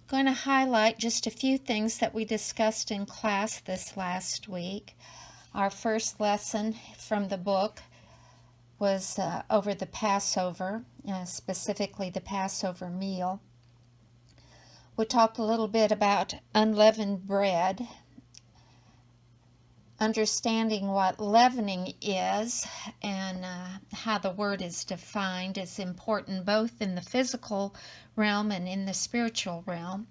Going to highlight just a few things that we discussed in class this last week. Our first lesson from the book was over the Passover, specifically the Passover meal. We talked a little bit about unleavened bread. Understanding what leavening is and how the word is defined is important both in the physical realm and in the spiritual realm.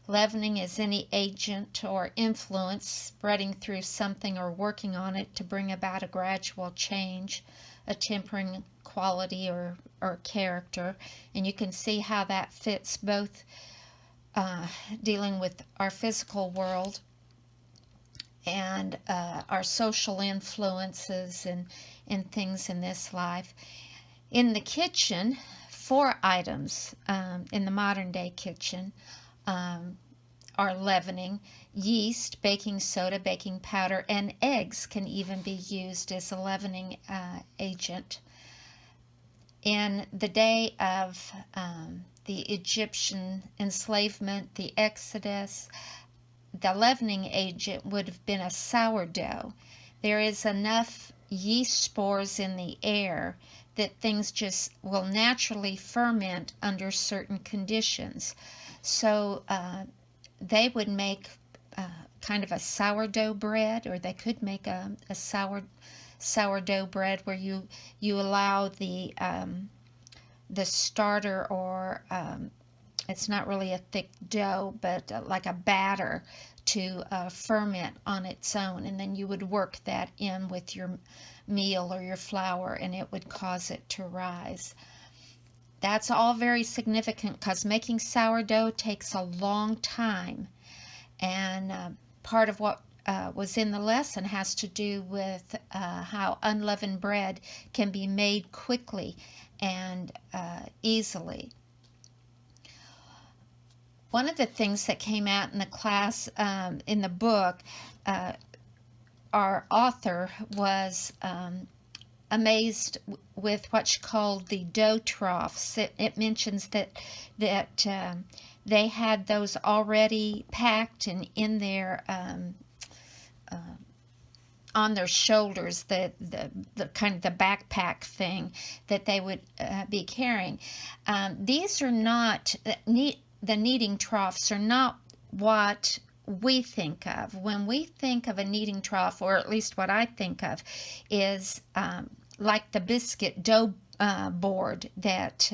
Leavening is any agent or influence spreading through something or working on it to bring about a gradual change, a tempering quality or character. And you can see how that fits both dealing with our physical world and our social influences and things in this life. In the kitchen, 4 items in the modern day kitchen are leavening. Yeast, baking soda, baking powder, and eggs can even be used as a leavening agent. In the day of the Egyptian enslavement, the Exodus, the leavening agent would have been a sourdough. There is enough yeast spores in the air that things just will naturally ferment under certain conditions. So they would make kind of a sourdough bread, or they could make a sourdough bread where you allow the starter, or it's not really a thick dough, but like a batter to ferment on its own. And then you would work that in with your meal or your flour, and it would cause it to rise. That's all very significant because making sourdough takes a long time. And part of what was in the lesson has to do with how unleavened bread can be made quickly and easily. One of the things that came out in the class, in the book, our author was amazed with what she called the dough troughs. It mentions that they had those already packed and in their on their shoulders, the kind of the backpack thing that they would be carrying. These are not the kneading troughs are not what we think of. When we think of a kneading trough, or at least what I think of, is like the biscuit dough board that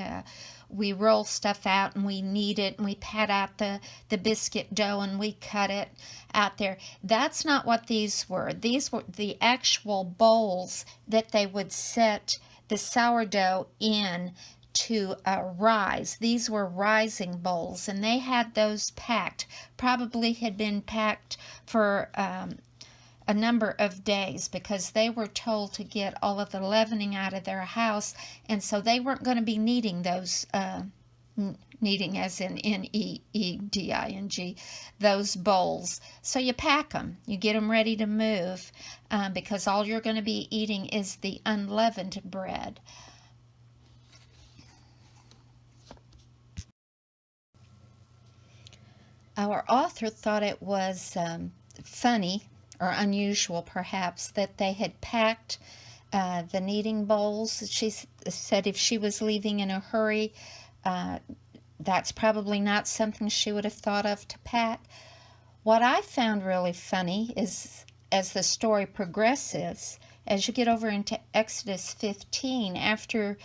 we roll stuff out and we knead it and we pat out the biscuit dough and we cut it out there. That's not what these were. These were the actual bowls that they would set the sourdough in to rise. These were rising bowls, and they had those packed, probably had been packed for a number of days, because they were told to get all of the leavening out of their house, and so they weren't going to be kneading those, kneading as in N-E-E-D-I-N-G, those bowls. So you pack them, you get them ready to move, because all you're going to be eating is the unleavened bread. Our author thought it was funny, or unusual perhaps, that they had packed the kneading bowls. She said if she was leaving in a hurry, that's probably not something she would have thought of to pack. What I found really funny is, as the story progresses, as you get over into Exodus 15, after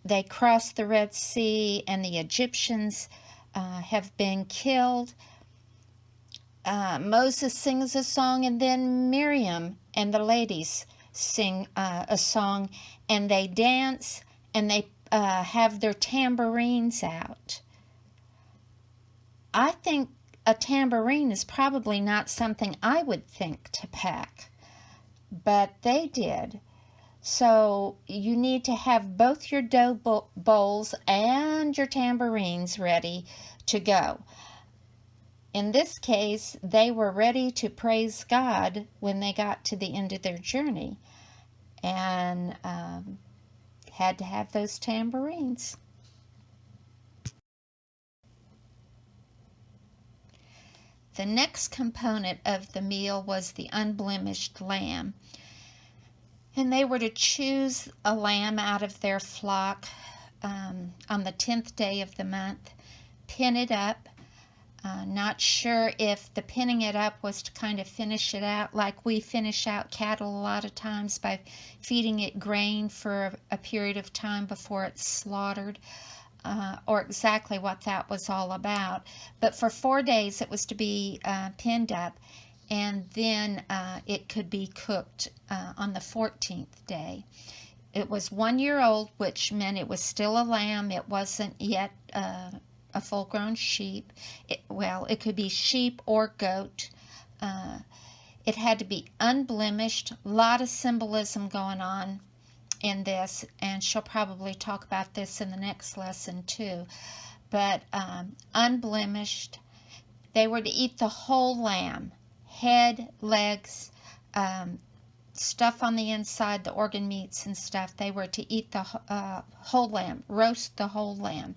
they cross the Red Sea and the Egyptians have been killed, Moses sings a song, and then Miriam and the ladies sing a song, and they dance, and they have their tambourines out. I think a tambourine is probably not something I would think to pack, but they did. So you need to have both your dough bowls and your tambourines ready to go. In this case, they were ready to praise God when they got to the end of their journey, and had to have those tambourines. The next component of the meal was the unblemished lamb. And they were to choose a lamb out of their flock on the 10th day of the month, pin it up. Not sure if the pinning it up was to kind of finish it out like we finish out cattle a lot of times by feeding it grain for a period of time before it's slaughtered, or exactly what that was all about. But for 4 days it was to be pinned up, and then it could be cooked on the 14th day. It was 1 year old, which meant it was still a lamb. It wasn't yet a full-grown sheep. It could be sheep or goat. It had to be unblemished. A lot of symbolism going on in this, and she'll probably talk about this in the next lesson too. But unblemished, they were to eat the whole lamb, head, legs, stuff on the inside, the organ meats and stuff. They were to eat the whole lamb, roast the whole lamb.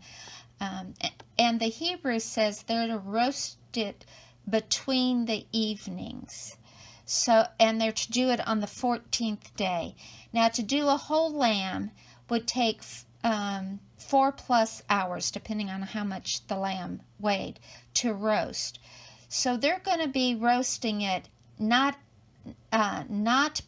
And the Hebrew says they're to roast it between the evenings. And they're to do it on the 14th day. Now, to do a whole lamb would take 4+ hours, depending on how much the lamb weighed, to roast. So they're going to be roasting it not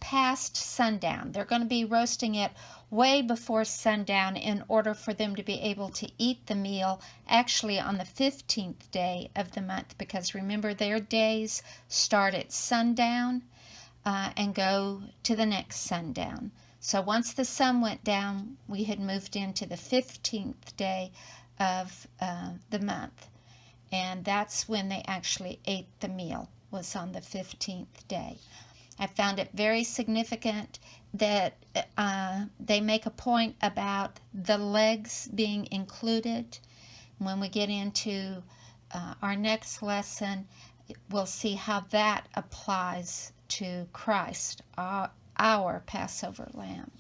past sundown. They're going to be roasting it way before sundown in order for them to be able to eat the meal actually on the 15th day of the month, because remember, their days start at sundown and go to the next sundown. So once the sun went down, we had moved into the 15th day of the month, and that's when they actually ate the meal, was on the 15th day. I found it very significant that they make a point about the legs being included. When we get into our next lesson, we'll see how that applies to Christ, our Passover lamb.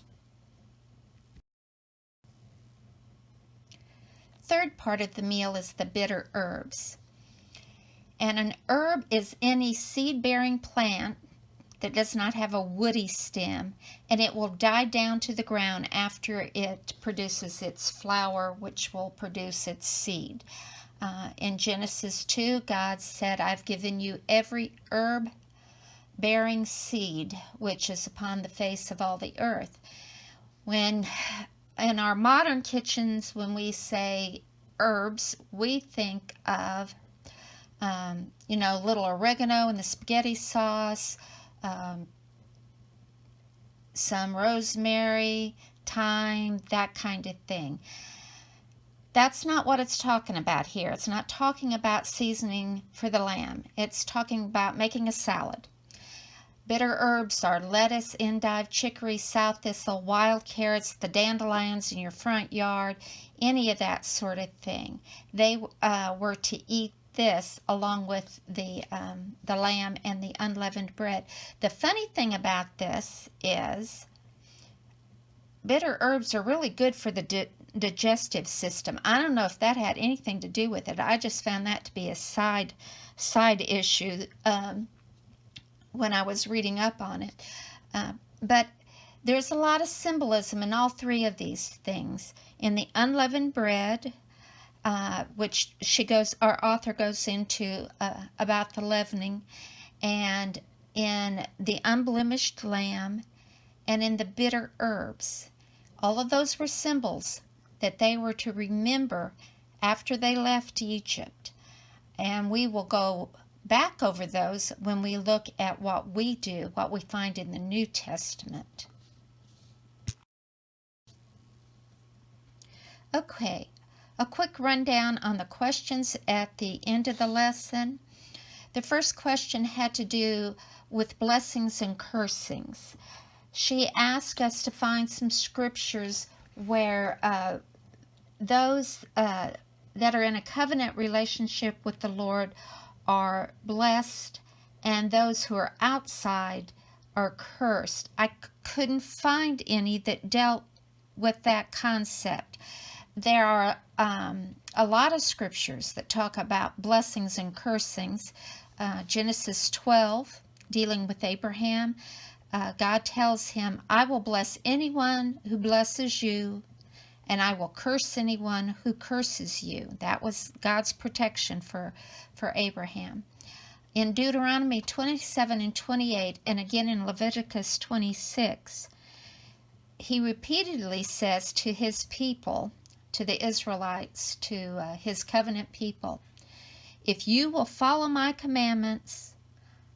Third part of the meal is the bitter herbs. And an herb is any seed-bearing plant that does not have a woody stem, and it will die down to the ground after it produces its flower, which will produce its seed. In Genesis 2, God said, "I've given you every herb-bearing seed which is upon the face of all the earth." When in our modern kitchens, when we say herbs, we think of little oregano in the spaghetti sauce, some rosemary, thyme, that kind of thing. That's not what it's talking about here. It's not talking about seasoning for the lamb. It's talking about making a salad. Bitter herbs are lettuce, endive, chicory, sow thistle, wild carrots, the dandelions in your front yard, any of that sort of thing. They were to eat this along with the lamb and the unleavened bread. The funny thing about this is bitter herbs are really good for the digestive system. I don't know if that had anything to do with it. I just found that to be a side issue when I was reading up on it. But there's a lot of symbolism in all three of these things. In the unleavened bread, which our author goes into about the leavening, and in the unblemished lamb, and in the bitter herbs. All of those were symbols that they were to remember after they left Egypt. And we will go back over those when we look at what we do, what we find in the New Testament. Okay. A quick rundown on the questions at the end of the lesson. The first question had to do with blessings and cursings. She asked us to find some scriptures where those that are in a covenant relationship with the Lord are blessed, and those who are outside are cursed. I couldn't find any that dealt with that concept. There are a lot of scriptures that talk about blessings and cursings. Genesis 12, dealing with Abraham, God tells him, I will bless anyone who blesses you, and I will curse anyone who curses you. That was God's protection for Abraham. In Deuteronomy 27 and 28, and again in Leviticus 26, he repeatedly says to his people, to the Israelites, to his covenant people, if you will follow my commandments,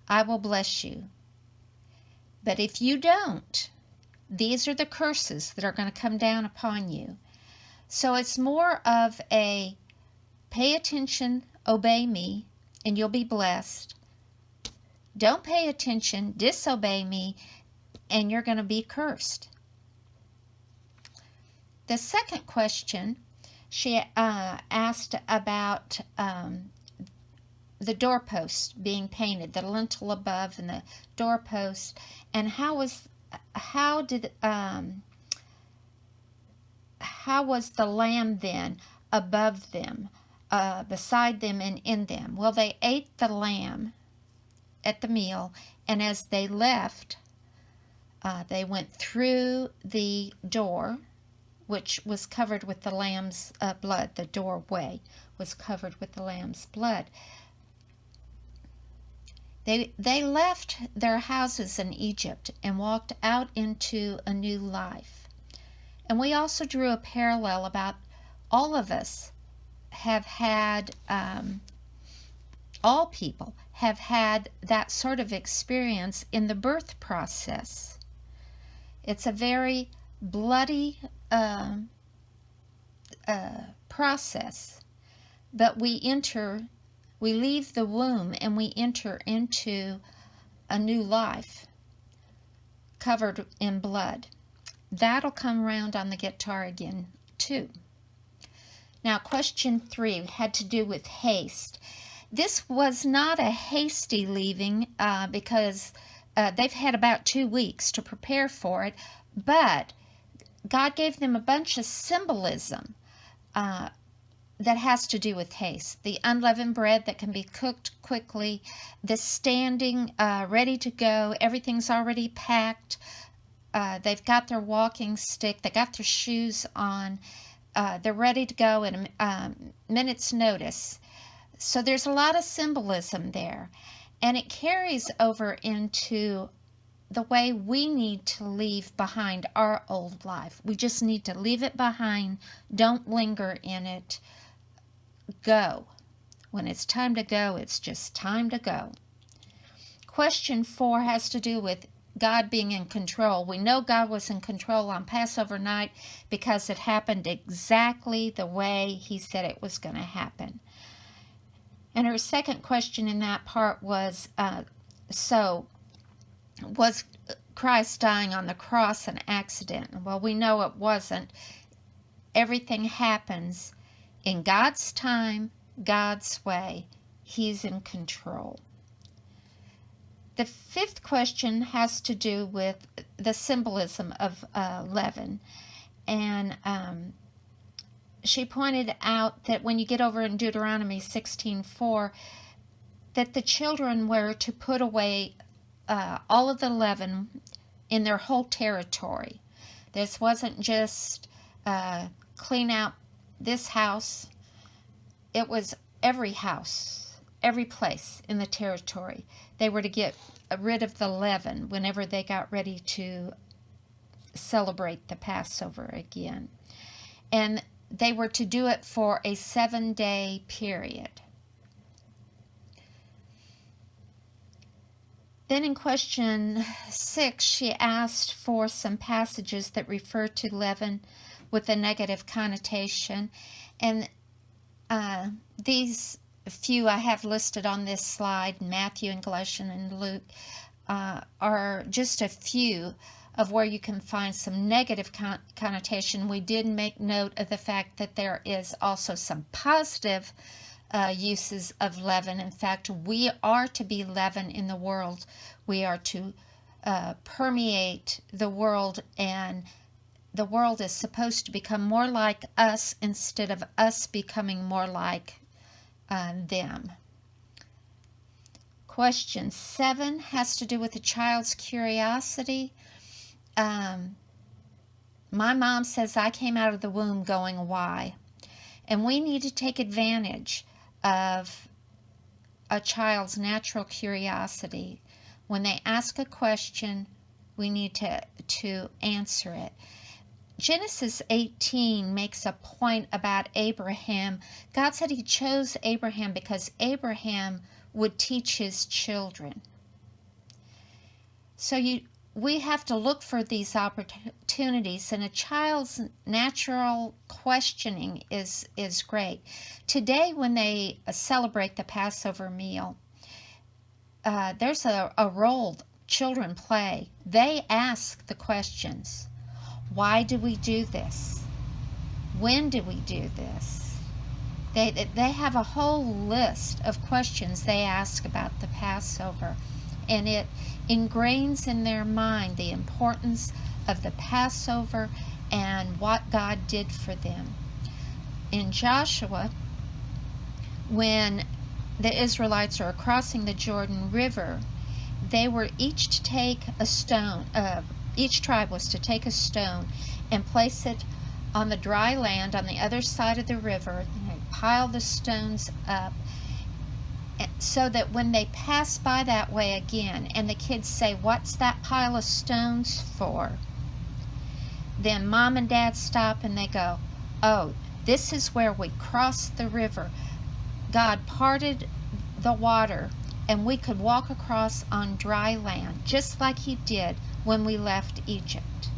I will bless you. But if you don't, these are the curses that are going to come down upon you. So it's more of a pay attention, obey me, and you'll be blessed. Don't pay attention, disobey me, and you're going to be cursed. The second question, she asked about the doorpost being painted, the lintel above and the doorpost, and how was the lamb then above them, beside them, and in them? Well, they ate the lamb at the meal, and as they left, they went through the door, which was covered with the lamb's blood. The doorway was covered with the lamb's blood. They left their houses in Egypt and walked out into a new life. And we also drew a parallel about all of us have had, all people have had that sort of experience in the birth process. It's a very bloody process, but we leave the womb and we enter into a new life covered in blood. That'll come around on the guitar again too. Now, question 3 had to do with haste. This was not a hasty leaving because they've had about 2 weeks to prepare for it, but God gave them a bunch of symbolism that has to do with haste. The unleavened bread that can be cooked quickly, the standing ready to go, everything's already packed. They've got their walking stick, they got their shoes on, they're ready to go in a minute's notice. So there's a lot of symbolism there, and it carries over into the way we need to leave behind our old life. We just need to leave it behind. Don't linger in it. Go. When it's time to go, it's just time to go. Question 4 has to do with God being in control. We know God was in control on Passover night because it happened exactly the way He said it was going to happen. And her second question in that part was, so was Christ dying on the cross an accident? Well, we know it wasn't. Everything happens in God's time, God's way. He's in control. The 5th question has to do with the symbolism of leaven. And she pointed out that when you get over in Deuteronomy 16:4, that the children were to put away all of the leaven in their whole territory. This wasn't just clean out this house. It was every house, every place in the territory. They were to get rid of the leaven whenever they got ready to celebrate the Passover again. And they were to do it for a 7-day period. Then in question 6, she asked for some passages that refer to leaven with a negative connotation. And these few I have listed on this slide, Matthew and Galatians and Luke, are just a few of where you can find some negative connotation. We did make note of the fact that there is also some positive uses of leaven. In fact, we are to be leaven in the world. We are to permeate the world, and the world is supposed to become more like us instead of us becoming more like them. Question 7 has to do with a child's curiosity. My mom says I came out of the womb going, why? And we need to take advantage of a child's natural curiosity. When they ask a question, we need to answer it. Genesis 18 makes a point about Abraham. God said he chose Abraham because Abraham would teach his children. So we have to look for these opportunities, and a child's natural questioning is great. Today, when they celebrate the Passover meal, there's a role children play. They ask the questions. Why do we do this? When do we do this? They have a whole list of questions they ask about the Passover, and it ingrains in their mind the importance of the Passover and what God did for them. In Joshua, when the Israelites are crossing the Jordan River, they were each to take a stone. Each tribe was to take a stone and place it on the dry land on the other side of the river. They pile the stones up so that when they pass by that way again and the kids say, "What's that pile of stones for?" then mom and dad stop and they go, "Oh, this is where we crossed the river. God parted the water and we could walk across on dry land, just like he did when we left Egypt."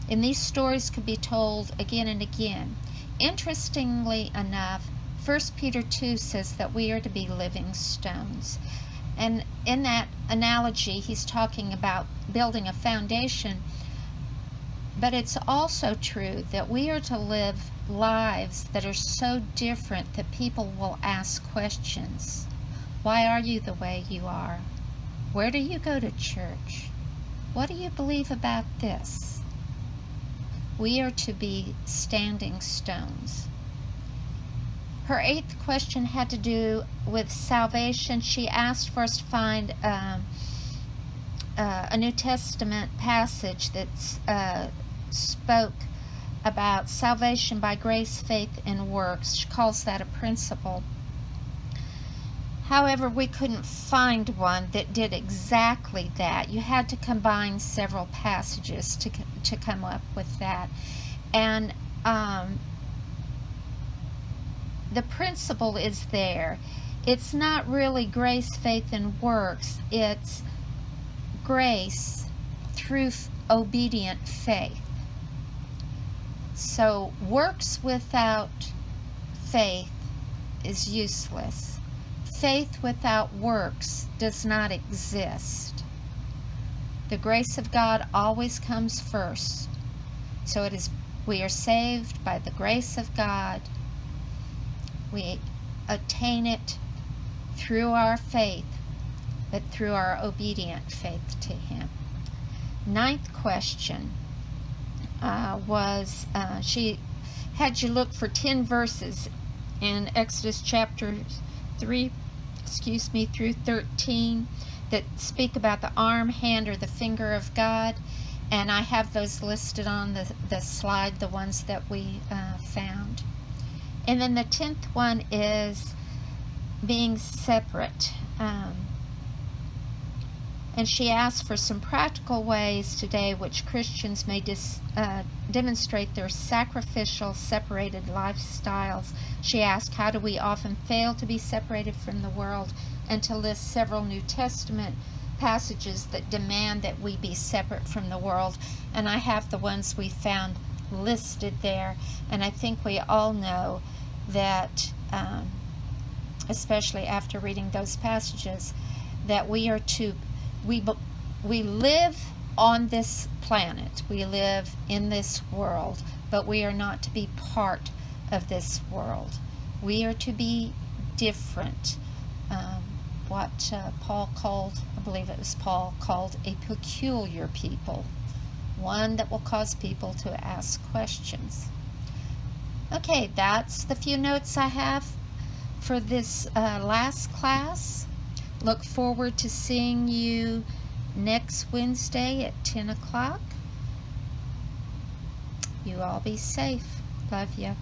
And these stories could be told again and again. Interestingly enough, 1 Peter 2 says that we are to be living stones. And in that analogy, he's talking about building a foundation. But it's also true that we are to live lives that are so different that people will ask questions. Why are you the way you are? Where do you go to church? What do you believe about this? We are to be standing stones. Her 8th question had to do with salvation. She asked for us to find a New Testament passage that spoke about salvation by grace, faith, and works. She calls that a principle. However, we couldn't find one that did exactly that. You had to combine several passages to come up with that. And the principle is there. It's not really grace, faith, and works. It's grace through obedient faith. So works without faith is useless. Faith without works does not exist. The grace of God always comes first. So we are saved by the grace of God. We attain it through our faith, but through our obedient faith to him. 9th question was, she had you look for 10 verses in Exodus chapter 3, through 13 that speak about the arm, hand, or the finger of God. And I have those listed on the slide, the ones that we found. And then the 10th one is being separate. And she asked for some practical ways today which Christians may demonstrate their sacrificial, separated lifestyles. She asked, how do we often fail to be separated from the world? And to list several New Testament passages that demand that we be separate from the world. And I have the ones we found listed there. And I think we all know that, especially after reading those passages, that we live on this planet. We live in this world, but we are not to be part of this world. We are to be different. What Paul called, I believe it was Paul, called a peculiar people. One that will cause people to ask questions. Okay, that's the few notes I have for this last class. Look forward to seeing you next Wednesday at 10 o'clock. You all be safe. Love you.